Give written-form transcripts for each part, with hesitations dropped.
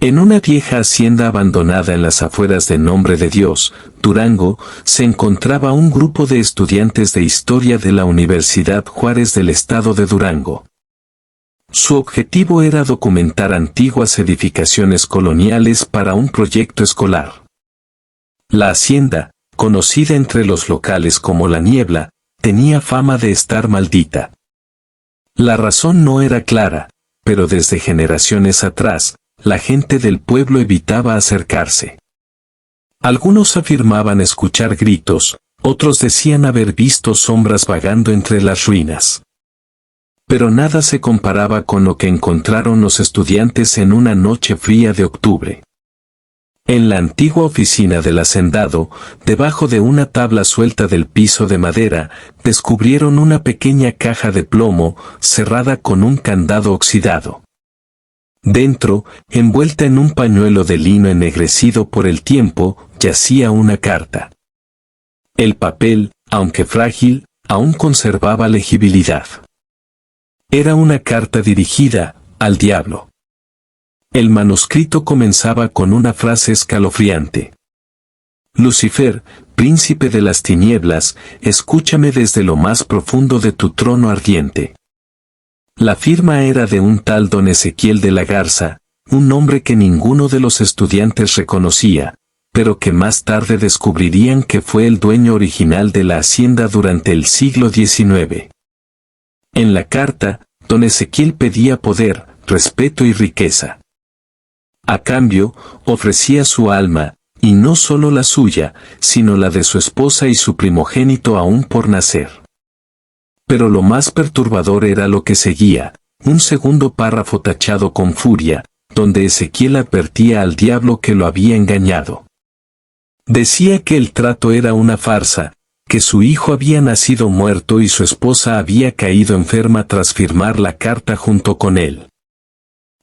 En una vieja hacienda abandonada en las afueras de Nombre de Dios, Durango, se encontraba un grupo de estudiantes de historia de la Universidad Juárez del estado de Durango. Su objetivo era documentar antiguas edificaciones coloniales para un proyecto escolar. La hacienda, conocida entre los locales como La Niebla, tenía fama de estar maldita. La razón no era clara, pero desde generaciones atrás, la gente del pueblo evitaba acercarse. Algunos afirmaban escuchar gritos, otros decían haber visto sombras vagando entre las ruinas. Pero nada se comparaba con lo que encontraron los estudiantes en una noche fría de octubre. En la antigua oficina del hacendado, debajo de una tabla suelta del piso de madera, descubrieron una pequeña caja de plomo, cerrada con un candado oxidado. Dentro, envuelta en un pañuelo de lino ennegrecido por el tiempo, yacía una carta. El papel, aunque frágil, aún conservaba legibilidad. Era una carta dirigida al diablo. El manuscrito comenzaba con una frase escalofriante. Lucifer, príncipe de las tinieblas, escúchame desde lo más profundo de tu trono ardiente. La firma era de un tal don Ezequiel de la Garza, un nombre que ninguno de los estudiantes reconocía, pero que más tarde descubrirían que fue el dueño original de la hacienda durante el siglo XIX. En la carta, don Ezequiel pedía poder, respeto y riqueza. A cambio, ofrecía su alma, y no solo la suya, sino la de su esposa y su primogénito aún por nacer. Pero lo más perturbador era lo que seguía, un segundo párrafo tachado con furia, donde Ezequiel advertía al diablo que lo había engañado. Decía que el trato era una farsa, que su hijo había nacido muerto y su esposa había caído enferma tras firmar la carta junto con él.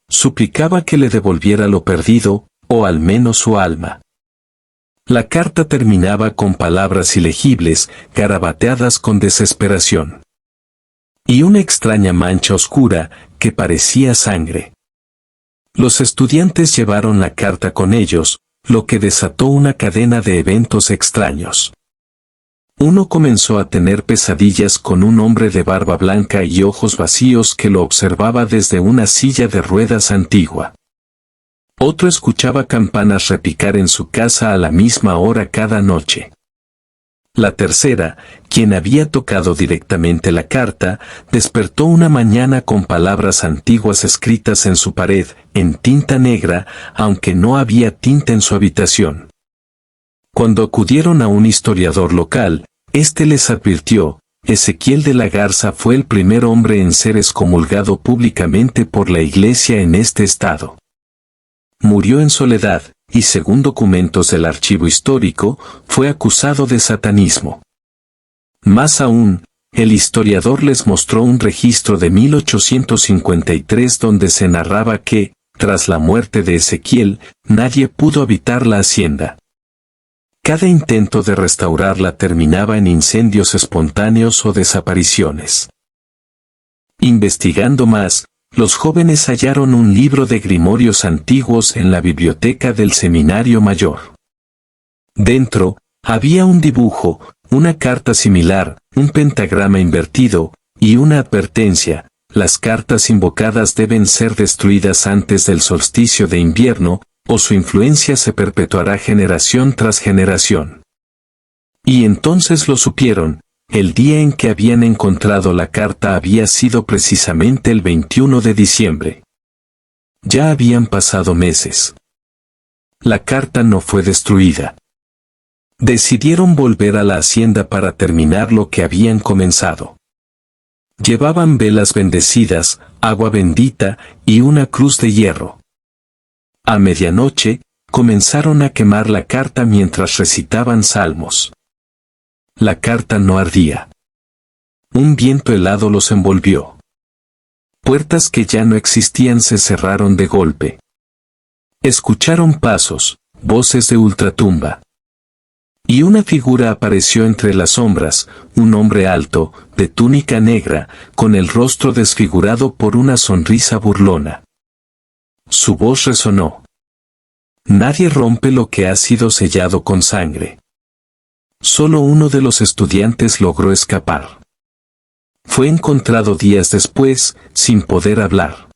Suplicaba que le devolviera lo perdido, o al menos su alma. La carta terminaba con palabras ilegibles, garabateadas con desesperación. Y una extraña mancha oscura, que parecía sangre. Los estudiantes llevaron la carta con ellos, lo que desató una cadena de eventos extraños. Uno comenzó a tener pesadillas con un hombre de barba blanca y ojos vacíos que lo observaba desde una silla de ruedas antigua. Otro escuchaba campanas repicar en su casa a la misma hora cada noche. La tercera, quien había tocado directamente la carta, despertó una mañana con palabras antiguas escritas en su pared, en tinta negra, aunque no había tinta en su habitación. Cuando acudieron a un historiador local, éste les advirtió: Ezequiel de la Garza fue el primer hombre en ser excomulgado públicamente por la Iglesia en este estado. Murió en soledad, y según documentos del archivo histórico, fue acusado de satanismo. Más aún, el historiador les mostró un registro de 1853 donde se narraba que, tras la muerte de Ezequiel, nadie pudo habitar la hacienda. Cada intento de restaurarla terminaba en incendios espontáneos o desapariciones. Investigando más, los jóvenes hallaron un libro de grimorios antiguos en la biblioteca del Seminario Mayor. Dentro, había un dibujo, una carta similar, un pentagrama invertido, y una advertencia: las cartas invocadas deben ser destruidas antes del solsticio de invierno, o su influencia se perpetuará generación tras generación. Y entonces lo supieron. El día en que habían encontrado la carta había sido precisamente el 21 de diciembre. Ya habían pasado meses. La carta no fue destruida. Decidieron volver a la hacienda para terminar lo que habían comenzado. Llevaban velas bendecidas, agua bendita y una cruz de hierro. A medianoche, comenzaron a quemar la carta mientras recitaban salmos. La carta no ardía. Un viento helado los envolvió. Puertas que ya no existían se cerraron de golpe. Escucharon pasos, voces de ultratumba. Y una figura apareció entre las sombras, un hombre alto, de túnica negra, con el rostro desfigurado por una sonrisa burlona. Su voz resonó. Nadie rompe lo que ha sido sellado con sangre. Solo uno de los estudiantes logró escapar. Fue encontrado días después, sin poder hablar.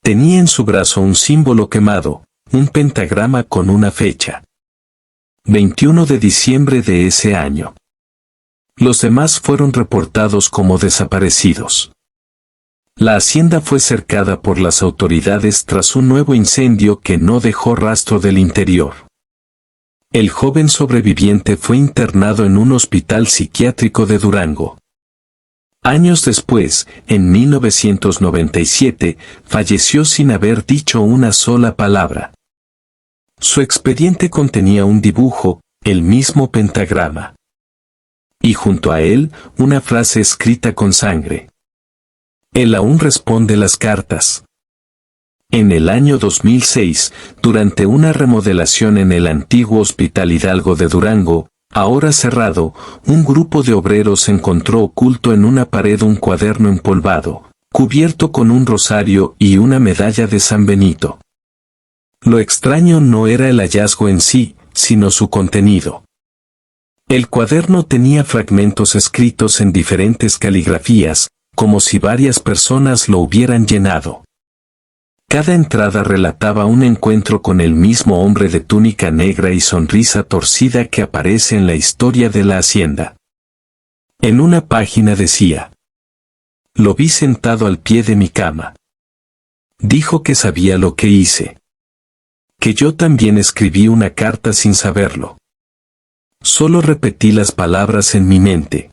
Tenía en su brazo un símbolo quemado, un pentagrama con una fecha. 21 de diciembre de ese año. Los demás fueron reportados como desaparecidos. La hacienda fue cercada por las autoridades tras un nuevo incendio que no dejó rastro del interior. El joven sobreviviente fue internado en un hospital psiquiátrico de Durango. Años después, en 1997, falleció sin haber dicho una sola palabra. Su expediente contenía un dibujo, el mismo pentagrama. Y junto a él, una frase escrita con sangre. Él aún responde las cartas. En el año 2006, durante una remodelación en el antiguo Hospital Hidalgo de Durango, ahora cerrado, un grupo de obreros encontró oculto en una pared un cuaderno empolvado, cubierto con un rosario y una medalla de San Benito. Lo extraño no era el hallazgo en sí, sino su contenido. El cuaderno tenía fragmentos escritos en diferentes caligrafías, como si varias personas lo hubieran llenado. Cada entrada relataba un encuentro con el mismo hombre de túnica negra y sonrisa torcida que aparece en la historia de la hacienda. En una página decía: lo vi sentado al pie de mi cama. Dijo que sabía lo que hice. Que yo también escribí una carta sin saberlo. Solo repetí las palabras en mi mente.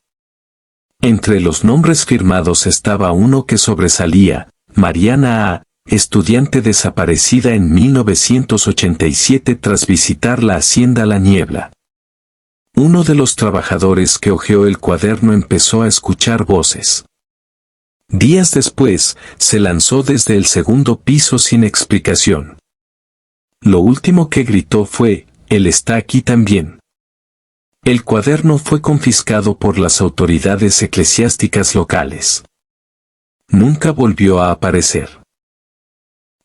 Entre los nombres firmados estaba uno que sobresalía: Mariana A., estudiante desaparecida en 1987 tras visitar la hacienda La Niebla. Uno de los trabajadores que hojeó el cuaderno empezó a escuchar voces. Días después, se lanzó desde el segundo piso sin explicación. Lo último que gritó fue: él está aquí también. El cuaderno fue confiscado por las autoridades eclesiásticas locales. Nunca volvió a aparecer.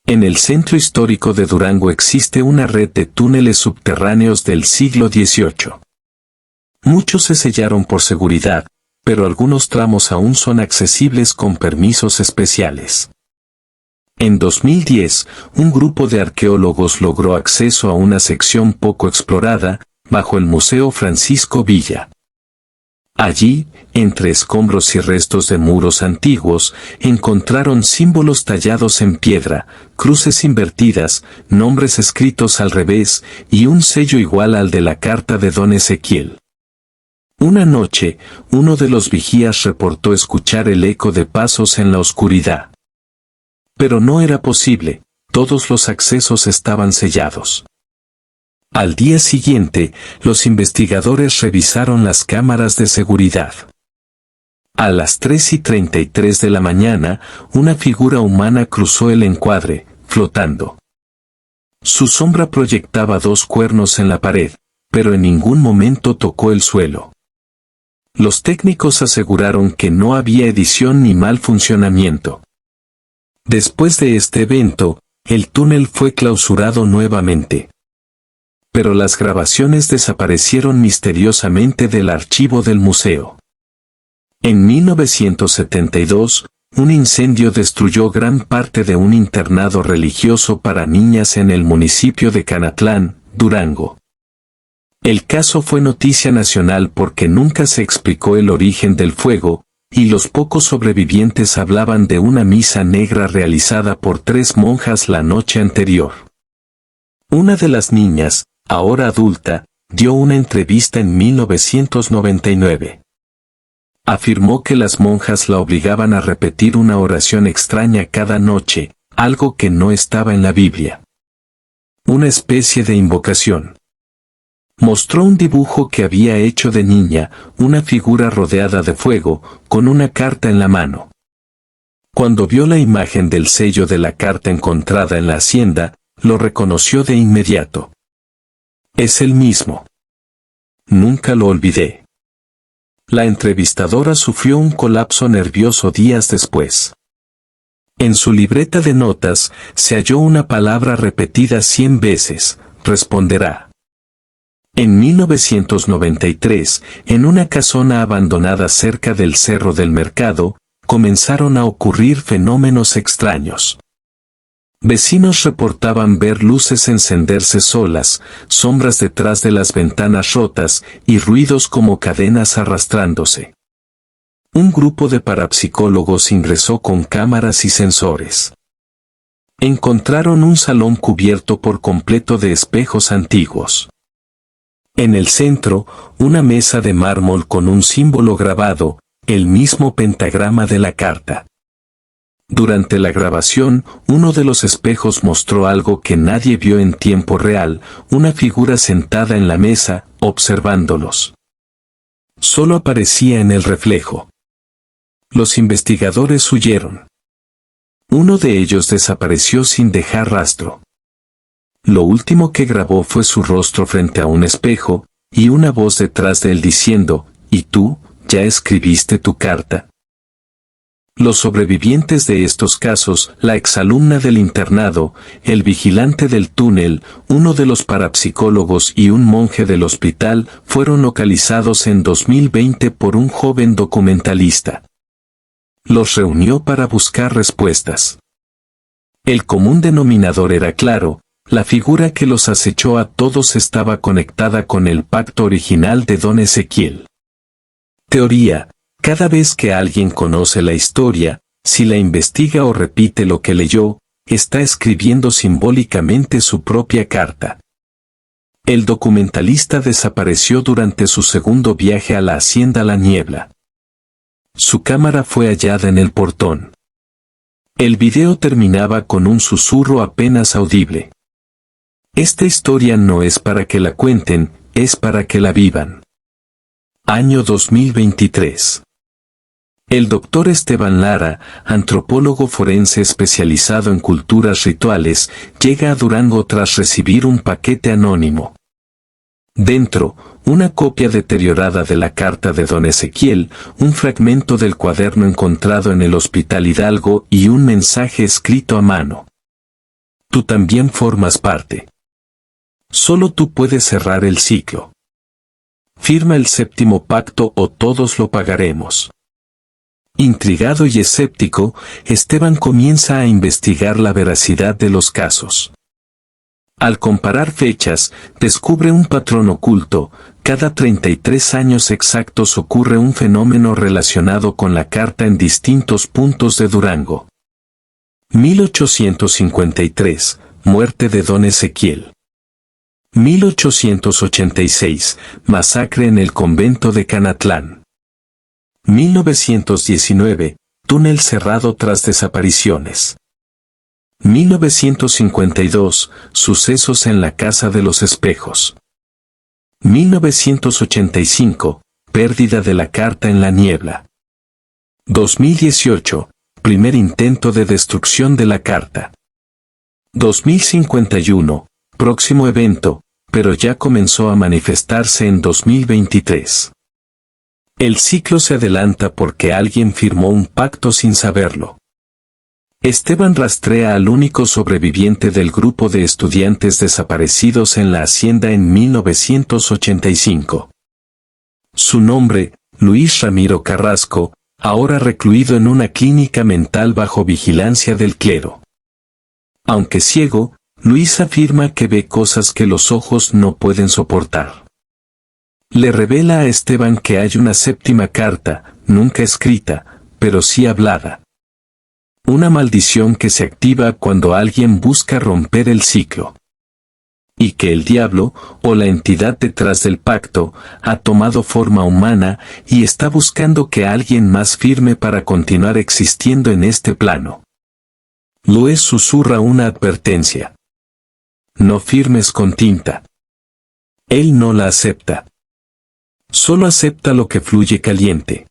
En el centro histórico de Durango existe una red de túneles subterráneos del siglo XVIII. Muchos se sellaron por seguridad, pero algunos tramos aún son accesibles con permisos especiales. En 2010, un grupo de arqueólogos logró acceso a una sección poco explorada, bajo el Museo Francisco Villa. Allí, entre escombros y restos de muros antiguos, encontraron símbolos tallados en piedra, cruces invertidas, nombres escritos al revés, y un sello igual al de la carta de don Ezequiel. Una noche, uno de los vigías reportó escuchar el eco de pasos en la oscuridad. Pero no era posible, todos los accesos estaban sellados. Al día siguiente, los investigadores revisaron las cámaras de seguridad. A las 3:33 de la mañana, una figura humana cruzó el encuadre, flotando. Su sombra proyectaba dos cuernos en la pared, pero en ningún momento tocó el suelo. Los técnicos aseguraron que no había edición ni mal funcionamiento. Después de este evento, el túnel fue clausurado nuevamente. Pero las grabaciones desaparecieron misteriosamente del archivo del museo. En 1972, un incendio destruyó gran parte de un internado religioso para niñas en el municipio de Canatlán, Durango. El caso fue noticia nacional porque nunca se explicó el origen del fuego, y los pocos sobrevivientes hablaban de una misa negra realizada por 3 monjas la noche anterior. Una de las niñas, ahora adulta, dio una entrevista en 1999. Afirmó que las monjas la obligaban a repetir una oración extraña cada noche, algo que no estaba en la Biblia. Una especie de invocación. Mostró un dibujo que había hecho de niña, una figura rodeada de fuego, con una carta en la mano. Cuando vio la imagen del sello de la carta encontrada en la hacienda, lo reconoció de inmediato. Es el mismo. Nunca lo olvidé. La entrevistadora sufrió un colapso nervioso días después. En su libreta de notas se halló una palabra repetida 100 veces, responderá. En 1993, en una casona abandonada cerca del Cerro del Mercado, comenzaron a ocurrir fenómenos extraños. Vecinos reportaban ver luces encenderse solas, sombras detrás de las ventanas rotas y ruidos como cadenas arrastrándose. Un grupo de parapsicólogos ingresó con cámaras y sensores. Encontraron un salón cubierto por completo de espejos antiguos. En el centro, una mesa de mármol con un símbolo grabado, el mismo pentagrama de la carta. Durante la grabación, uno de los espejos mostró algo que nadie vio en tiempo real, una figura sentada en la mesa, observándolos. Solo aparecía en el reflejo. Los investigadores huyeron. Uno de ellos desapareció sin dejar rastro. Lo último que grabó fue su rostro frente a un espejo, y una voz detrás de él diciendo, ¿y tú, ya escribiste tu carta? Los sobrevivientes de estos casos, la exalumna del internado, el vigilante del túnel, uno de los parapsicólogos y un monje del hospital, fueron localizados en 2020 por un joven documentalista. Los reunió para buscar respuestas. El común denominador era claro, la figura que los acechó a todos estaba conectada con el pacto original de Don Ezequiel. Teoría: cada vez que alguien conoce la historia, si la investiga o repite lo que leyó, está escribiendo simbólicamente su propia carta. El documentalista desapareció durante su segundo viaje a la hacienda La Niebla. Su cámara fue hallada en el portón. El video terminaba con un susurro apenas audible. Esta historia no es para que la cuenten, es para que la vivan. Año 2023. El doctor Esteban Lara, antropólogo forense especializado en culturas rituales, llega a Durango tras recibir un paquete anónimo. Dentro, una copia deteriorada de la carta de Don Ezequiel, un fragmento del cuaderno encontrado en el Hospital Hidalgo y un mensaje escrito a mano. Tú también formas parte. Solo tú puedes cerrar el ciclo. Firma el séptimo pacto o todos lo pagaremos. Intrigado y escéptico, Esteban comienza a investigar la veracidad de los casos. Al comparar fechas, descubre un patrón oculto: cada 33 años exactos ocurre un fenómeno relacionado con la carta en distintos puntos de Durango. 1853, muerte de Don Ezequiel. 1886, masacre en el convento de Canatlán. 1919, túnel cerrado tras desapariciones. 1952, sucesos en la Casa de los Espejos. 1985, pérdida de la carta en la niebla. 2018, primer intento de destrucción de la carta. 2051, próximo evento, pero ya comenzó a manifestarse en 2023. El ciclo se adelanta porque alguien firmó un pacto sin saberlo. Esteban rastrea al único sobreviviente del grupo de estudiantes desaparecidos en la hacienda en 1985. Su nombre, Luis Ramiro Carrasco, ahora recluido en una clínica mental bajo vigilancia del clero. Aunque ciego, Luis afirma que ve cosas que los ojos no pueden soportar. Le revela a Esteban que hay una séptima carta, nunca escrita, pero sí hablada. Una maldición que se activa cuando alguien busca romper el ciclo. Y que el diablo, o la entidad detrás del pacto, ha tomado forma humana y está buscando que alguien más firme para continuar existiendo en este plano. Luis susurra una advertencia. No firmes con tinta. Él no la acepta. Solo acepta lo que fluye caliente.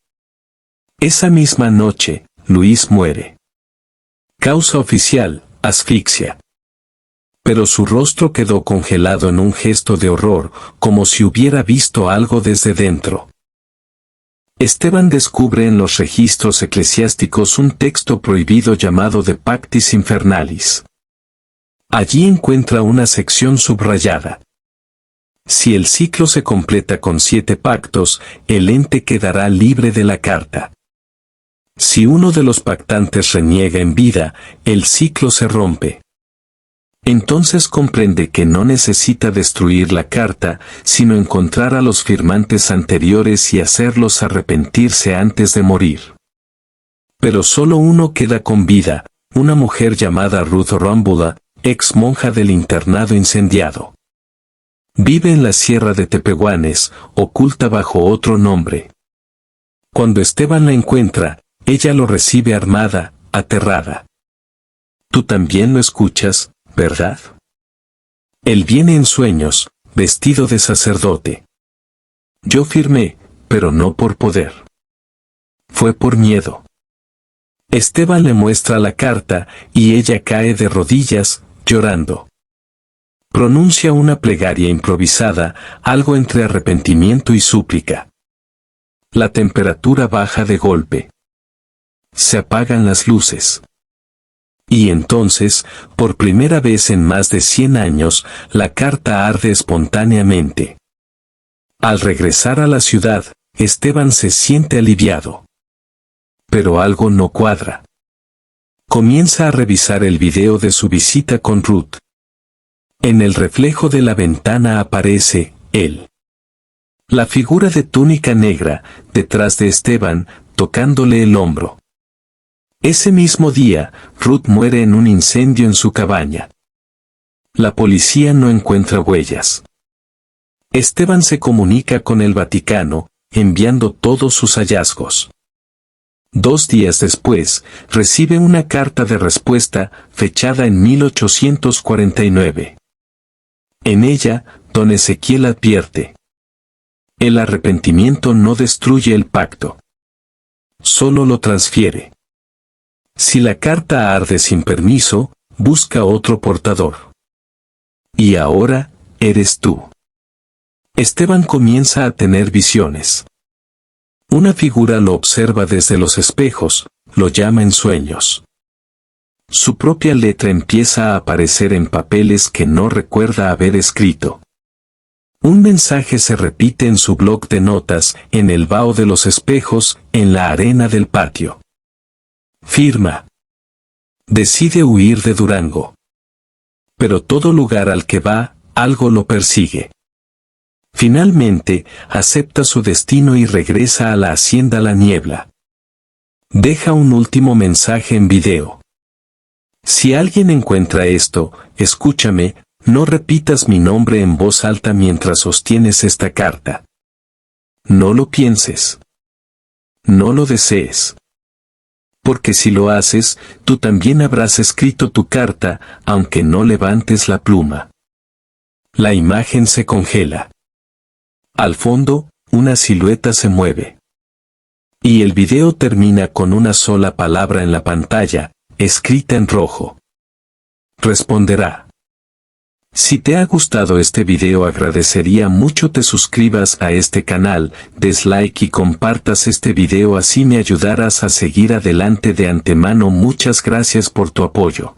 Esa misma noche, Luis muere. Causa oficial: asfixia. Pero su rostro quedó congelado en un gesto de horror, como si hubiera visto algo desde dentro. Esteban descubre en los registros eclesiásticos un texto prohibido llamado De Pactis Infernalis. Allí encuentra una sección subrayada. Si el ciclo se completa con 7 pactos, el ente quedará libre de la carta. Si uno de los pactantes reniega en vida, el ciclo se rompe. Entonces comprende que no necesita destruir la carta, sino encontrar a los firmantes anteriores y hacerlos arrepentirse antes de morir. Pero solo uno queda con vida, una mujer llamada Ruth Rómbula, ex monja del internado incendiado. Vive en la sierra de Tepehuanes, oculta bajo otro nombre. Cuando Esteban la encuentra, ella lo recibe armada, aterrada. Tú también lo escuchas, ¿verdad? Él viene en sueños, vestido de sacerdote. Yo firmé, pero no por poder. Fue por miedo. Esteban le muestra la carta, y ella cae de rodillas, llorando. Pronuncia una plegaria improvisada, algo entre arrepentimiento y súplica. La temperatura baja de golpe. Se apagan las luces. Y entonces, por primera vez en más de 100 años, la carta arde espontáneamente. Al regresar a la ciudad, Esteban se siente aliviado. Pero algo no cuadra. Comienza a revisar el video de su visita con Ruth. En el reflejo de la ventana aparece él. La figura de túnica negra, detrás de Esteban, tocándole el hombro. Ese mismo día, Ruth muere en un incendio en su cabaña. La policía no encuentra huellas. Esteban se comunica con el Vaticano, enviando todos sus hallazgos. 2 días después, recibe una carta de respuesta, fechada en 1849. En ella, don Ezequiel advierte: el arrepentimiento no destruye el pacto. Solo lo transfiere. Si la carta arde sin permiso, busca otro portador. Y ahora, eres tú. Esteban comienza a tener visiones. Una figura lo observa desde los espejos, lo llama en sueños. Su propia letra empieza a aparecer en papeles que no recuerda haber escrito. Un mensaje se repite en su bloc de notas, en el vaho de los espejos, en la arena del patio. Firma. Decide huir de Durango. Pero todo lugar al que va, algo lo persigue. Finalmente, acepta su destino y regresa a la hacienda La Niebla. Deja un último mensaje en video. Si alguien encuentra esto, escúchame, no repitas mi nombre en voz alta mientras sostienes esta carta. No lo pienses. No lo desees. Porque si lo haces, tú también habrás escrito tu carta, aunque no levantes la pluma. La imagen se congela. Al fondo, una silueta se mueve. Y el video termina con una sola palabra en la pantalla, escrita en rojo. Responderá. Si te ha gustado este video, agradecería mucho te suscribas a este canal, des like y compartas este video, así me ayudarás a seguir adelante. De antemano, muchas gracias por tu apoyo.